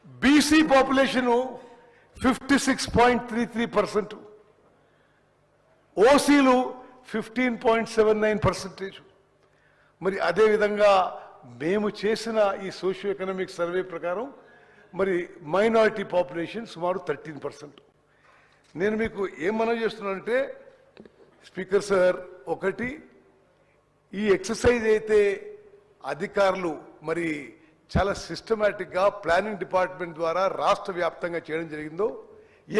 BC population 56.33%, ఓసీలు 15.79%. మరి అదేవిధంగా మేము చేసిన ఈ సోషియో ఎకనామిక్ సర్వే ప్రకారం మరి మైనారిటీ పాపులేషన్ సుమారు 13%. నేను మీకు ఏం మనవి చేస్తున్నానంటే స్పీకర్ సార్, ఒకటి ఈ ఎక్సర్సైజ్ అయితే అధికారులు మరి చాలా సిస్టమేటిక్గా ప్లానింగ్ డిపార్ట్మెంట్ ద్వారా రాష్ట్ర వ్యాప్తంగా చేయడం జరిగిందో,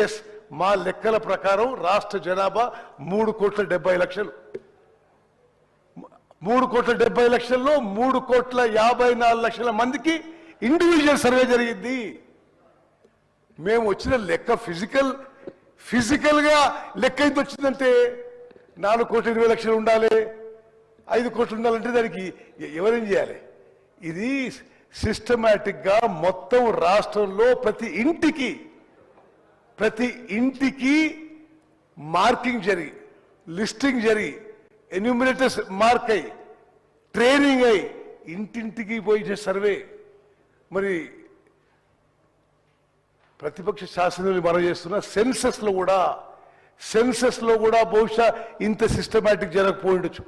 ఎస్, మా లెక్కల ప్రకారం రాష్ట్ర జనాభా 3,70,00,000. 3,70,00,000లో 3,54,00,000 మందికి ఇండివిజువల్ సర్వే జరిగింది. మేము వచ్చిన లెక్క ఫిజికల్గా లెక్క ఎంత వచ్చిందంటే 4,20,00,000 ఉండాలి, 5 కోట్లు ఉండాలంటే దానికి ఎవరేం చేయాలి? ఇది సిస్టమేటిక్గా మొత్తం రాష్ట్రంలో ప్రతి ఇంటికి మార్కింగ్ జరిగి, లిస్టింగ్ జరిగి, ఎన్యూమినేటర్స్ మార్క్ అయ్యి, ట్రైనింగ్ అయ్యి, ఇంటింటికి పోయి సర్వే. మరి ప్రతిపక్ష శాసనసభ్యులు మనం చేస్తున్న సెన్సస్లో కూడా బహుశా ఇంత సిస్టమేటిక్ జరగకపోయిండొచ్చు.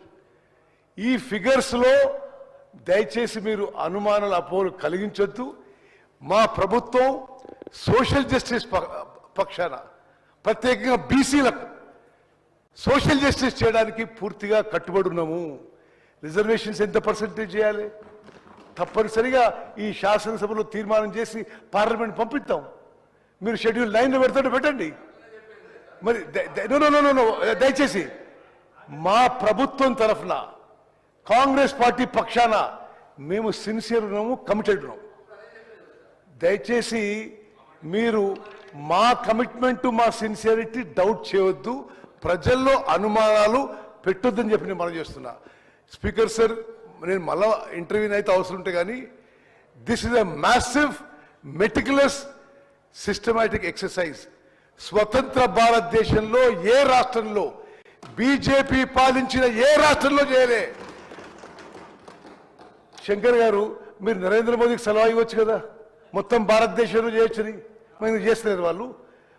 ఈ ఫిగర్స్లో దయచేసి మీరు అనుమానాలు అపోహలు కలిగించొద్దు. మా ప్రభుత్వం సోషల్ జస్టిస్ పక్షాన, ప్రత్యేకంగా బీసీలకు సోషల్ జస్టిస్ చేయడానికి పూర్తిగా కట్టుబడి ఉన్నాము. రిజర్వేషన్స్ ఎంత పర్సెంటేజ్ చేయాలి తప్పనిసరిగా ఈ శాసనసభలో తీర్మానం చేసి పార్లమెంట్ పంపిస్తాం. మీరు షెడ్యూల్ 9లో పెడతాడు పెట్టండి. మరి దయచేసి మా ప్రభుత్వం తరఫున కాంగ్రెస్ పార్టీ పక్షాన మేము సిన్సియర్ ఉన్నాము, కమిటెడ్ ఉన్నాము. దయచేసి మీరు మా కమిట్మెంట్, మా సిన్సియరిటీ డౌట్ చేయవద్దు, ప్రజల్లో అనుమానాలు పెట్టొద్దని చెప్పి నేను మనం చేస్తున్నా. స్పీకర్ సార్, నేను మళ్ళా ఇంటర్వ్యూని అయితే అవసరం ఉంటే కానీ this is a massive meticulous systematic exercise. స్వతంత్ర భారతదేశంలో ఏ రాష్ట్రంలో, బీజేపీ పాలించిన ఏ రాష్ట్రంలో చేయలే. శంకర్ గారు, మీరు నరేంద్ర మోదీకి సలహా ఇవ్వచ్చు కదా, మొత్తం భారతదేశంలో చేయొచ్చని. మరి చేస్తలేరు వాళ్ళు.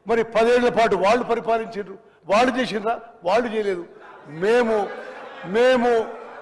మరి 10 ఏళ్ల పాటు వాళ్ళు పరిపాలించారు, వాళ్ళు చేసినరా? వాళ్ళు చేయలేదు. మేము